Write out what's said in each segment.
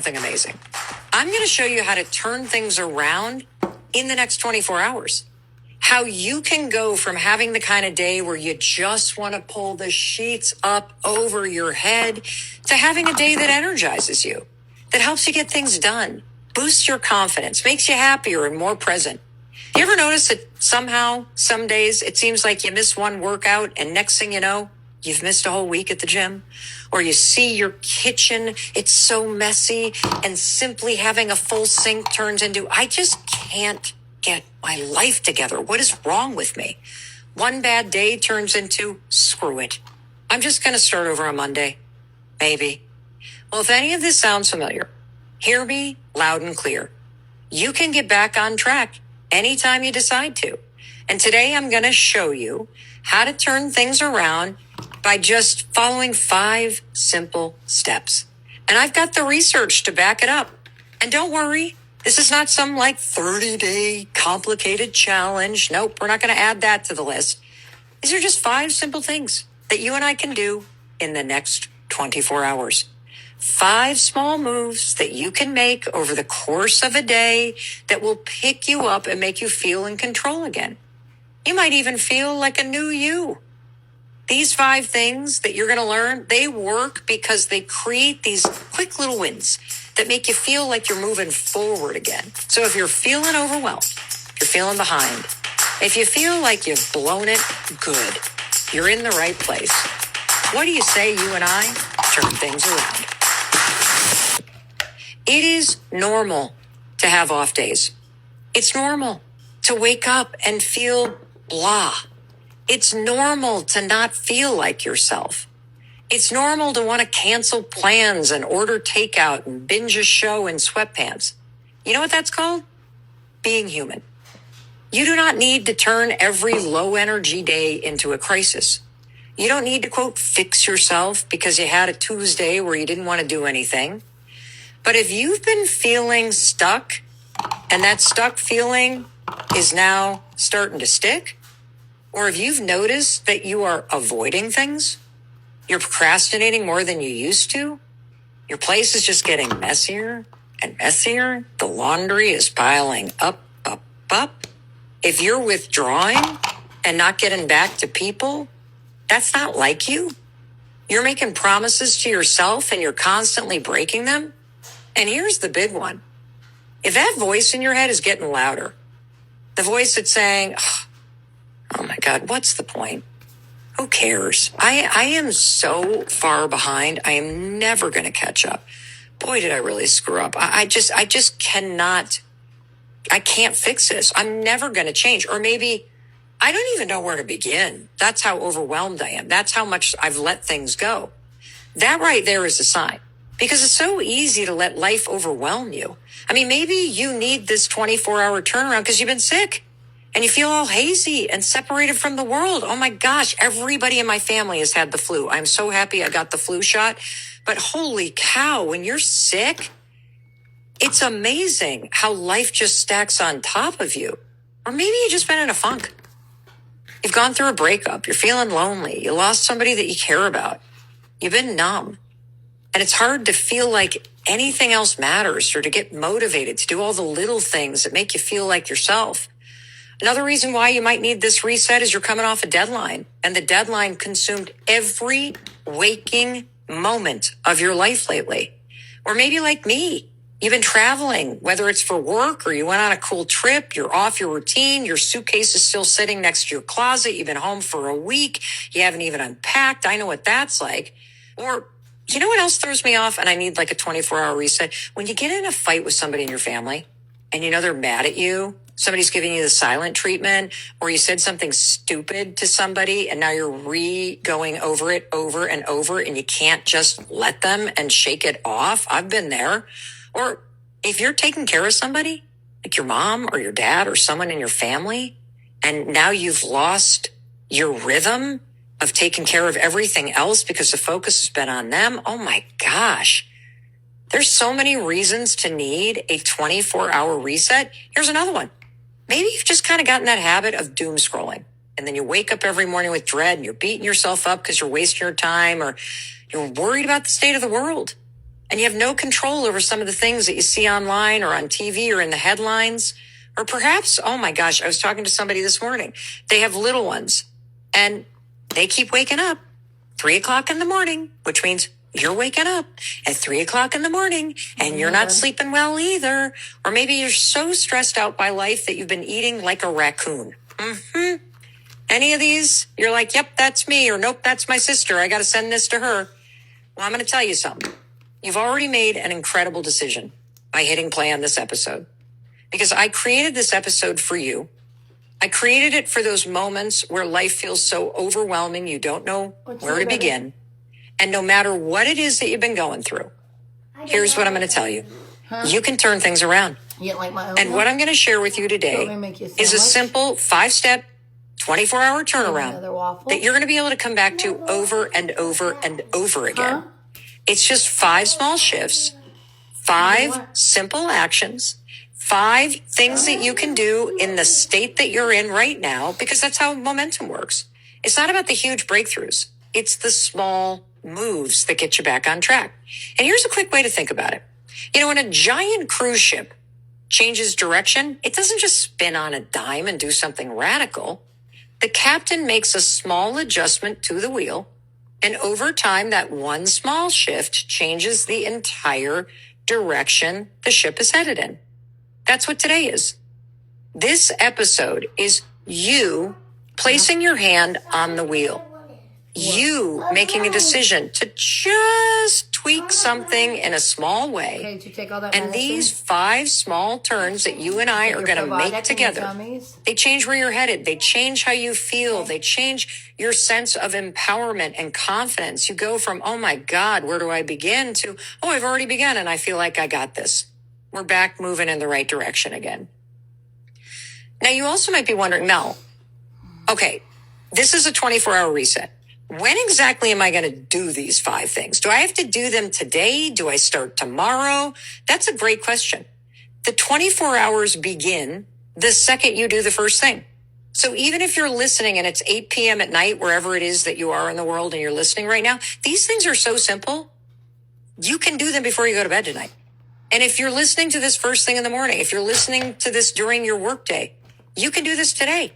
Something amazing. I'm going to show you how to turn things around in the next 24 hours. How you can go from having the kind of day where you just want to pull the sheets up over your head to having a day that energizes you, that helps you get things done, boosts your confidence, makes you happier and more present. You ever notice that somehow, some days, it seems like you miss one workout and next thing you know, you've missed a whole week at the gym? Or you see your kitchen, it's so messy, and simply having a full sink turns into, I just can't get my life together. What is wrong with me? One bad day turns into, screw it. I'm just going to start over on Monday. Maybe. Well, if any of this sounds familiar, hear me loud and clear. You can get back on track anytime you decide to. And today I'm going to show you how to turn things around by just following 5 simple steps. And I've got the research to back it up. And don't worry, this is not some 30-day complicated challenge. Nope, we're not going to add that to the list. These are just 5 simple things that you and I can do in the next 24 hours. 5 small moves that you can make over the course of a day that will pick you up and make you feel in control again. You might even feel like a new you. These 5 things that you're going to learn, they work because they create these quick little wins that make you feel like you're moving forward again. So if you're feeling overwhelmed, you're feeling behind, if you feel like you've blown it, good. You're in the right place. What do you say you and I turn things around? It is normal to have off days. It's normal to wake up and feel blah. It's normal to not feel like yourself. It's normal to want to cancel plans and order takeout and binge a show in sweatpants. You know what that's called? Being human. You do not need to turn every low energy day into a crisis. You don't need to, quote, fix yourself because you had a Tuesday where you didn't want to do anything. But if you've been feeling stuck and that stuck feeling is now starting to stick, or if you've noticed that you are avoiding things, you're procrastinating more than you used to, your place is just getting messier and messier, the laundry is piling up. If you're withdrawing and not getting back to people, that's not like you. You're making promises to yourself and you're constantly breaking them. And here's the big one. If that voice in your head is getting louder, the voice that's saying, oh my God, what's the point? Who cares? I am so far behind. I am never going to catch up. Boy, did I really screw up. I just cannot, I can't fix this. I'm never going to change. Or maybe I don't even know where to begin. That's how overwhelmed I am. That's how much I've let things go. That right there is a sign. Because it's so easy to let life overwhelm you. I mean, maybe you need this 24-hour turnaround because you've been sick and you feel all hazy and separated from the world. Oh my gosh, everybody in my family has had the flu. I'm so happy I got the flu shot. But holy cow, when you're sick, it's amazing how life just stacks on top of you. Or maybe you've just been in a funk. You've gone through a breakup. You're feeling lonely. You lost somebody that you care about. You've been numb. And it's hard to feel like anything else matters or to get motivated to do all the little things that make you feel like yourself. Another reason why you might need this reset is you're coming off a deadline, and the deadline consumed every waking moment of your life lately. Or maybe like me, you've been traveling, whether it's for work or you went on a cool trip, you're off your routine, your suitcase is still sitting next to your closet, you've been home for a week, you haven't even unpacked. I know what that's like. Or you know what else throws me off? And I need like a 24-hour reset. When you get in a fight with somebody in your family and you know they're mad at you, somebody's giving you the silent treatment, or you said something stupid to somebody and now you're going over it over and over and you can't just let them and shake it off. I've been there. Or if you're taking care of somebody, like your mom or your dad or someone in your family, and now you've lost your rhythm of taking care of everything else because the focus has been on them. Oh my gosh. There's so many reasons to need a 24-hour reset. Here's another one. Maybe you've just kind of gotten that habit of doom scrolling. And then you wake up every morning with dread and you're beating yourself up because you're wasting your time or you're worried about the state of the world. and you have no control over some of the things that you see online or on TV or in the headlines. Or perhaps, oh my gosh, I was talking to somebody this morning. They have little ones and they keep waking up 3 o'clock in the morning, which means you're waking up at 3 o'clock in the morning and you're not sleeping well either. Or maybe you're so stressed out by life that you've been eating like a raccoon. Any of these, you're like, yep, that's me. Or nope, that's my sister. I got to send this to her. Well, I'm going to tell you something. You've already made an incredible decision by hitting play on this episode, because I created this episode for you. I created it for those moments where life feels so overwhelming you don't know where to begin. And no matter what it is that you've been going through, here's what I'm going to tell you. You can turn things around. And what I'm going to share with you today is a simple 5-step, 24-hour turnaround that you're going to be able to come back to over and over and over again. It's just 5 small shifts, 5 simple actions, 5 things that you can do in the state that you're in right now, because that's how momentum works. It's not about the huge breakthroughs. It's the small moves that get you back on track. And here's a quick way to think about it. You know, when a giant cruise ship changes direction, it doesn't just spin on a dime and do something radical. The captain makes a small adjustment to the wheel, and over time, that one small shift changes the entire direction the ship is headed in. That's what today is. This episode is you placing your hand on the wheel. You making a decision to just tweak something in a small way. And these 5 small turns that you and I are going to make together, they change where you're headed. They change how you feel. They change your sense of empowerment and confidence. You go from, oh my God, where do I begin, to, oh, I've already begun and I feel like I got this. We're back moving in the right direction again. Now, you also might be wondering, Mel, okay, this is a 24-hour reset. When exactly am I going to do these 5 things? Do I have to do them today? Do I start tomorrow? That's a great question. The 24 hours begin the second you do the first thing. So even if you're listening and it's 8 p.m. at night, wherever it is that you are in the world and you're listening right now, these things are so simple. You can do them before you go to bed tonight. And if you're listening to this first thing in the morning, if you're listening to this during your workday, you can do this today.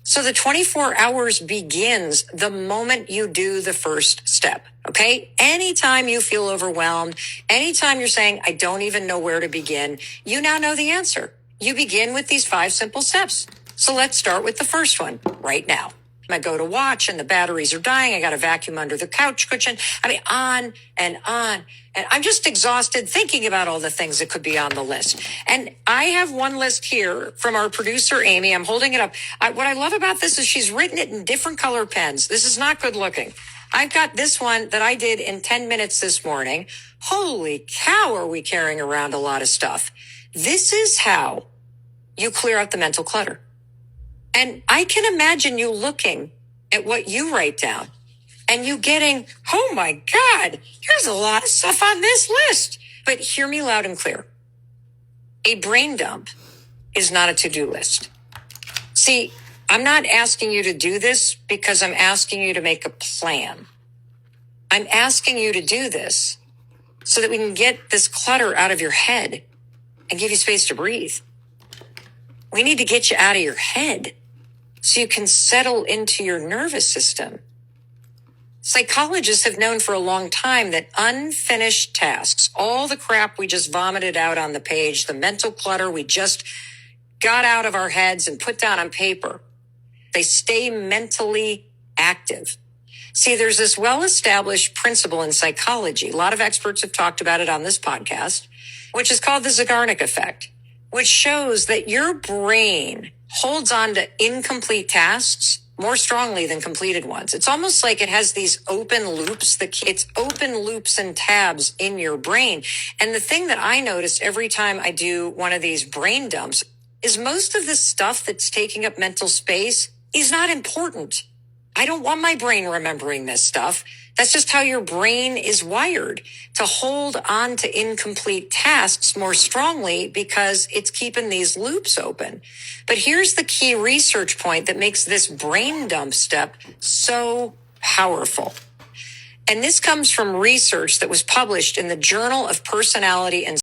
So the 24 hours begins the moment you do the first step, okay? Anytime you feel overwhelmed, anytime you're saying, I don't even know where to begin, you now know the answer. You begin with these 5 simple steps. So let's start with the first one right now. I go to watch and the batteries are dying. I got a vacuum under the couch cushion. I mean, on and on. And I'm just exhausted thinking about all the things that could be on the list. And I have one list here from our producer, Amy. I'm holding it up. What I love about this is she's written it in different color pens. This is not good looking. I've got this one that I did in 10 minutes this morning. Holy cow, are we carrying around a lot of stuff. This is how you clear out the mental clutter. And I can imagine you looking at what you write down and you getting, oh my God, there's a lot of stuff on this list. But hear me loud and clear. A brain dump is not a to-do list. See, I'm not asking you to do this because I'm asking you to make a plan. I'm asking you to do this so that we can get this clutter out of your head and give you space to breathe. We need to get you out of your head so you can settle into your nervous system. Psychologists have known for a long time that unfinished tasks, all the crap we just vomited out on the page, the mental clutter we just got out of our heads and put down on paper, they stay mentally active. See, there's this well-established principle in psychology. A lot of experts have talked about it on this podcast, which is called the Zeigarnik effect, which shows that your brain holds on to incomplete tasks more strongly than completed ones. It's almost like it has these open loops. It's open loops and tabs in your brain. And the thing that I noticed every time I do one of these brain dumps is most of the stuff that's taking up mental space is not important. I don't want my brain remembering this stuff. That's just how your brain is wired, to hold on to incomplete tasks more strongly because it's keeping these loops open. But here's the key research point that makes this brain dump step so powerful. And this comes from research that was published in the Journal of Personality and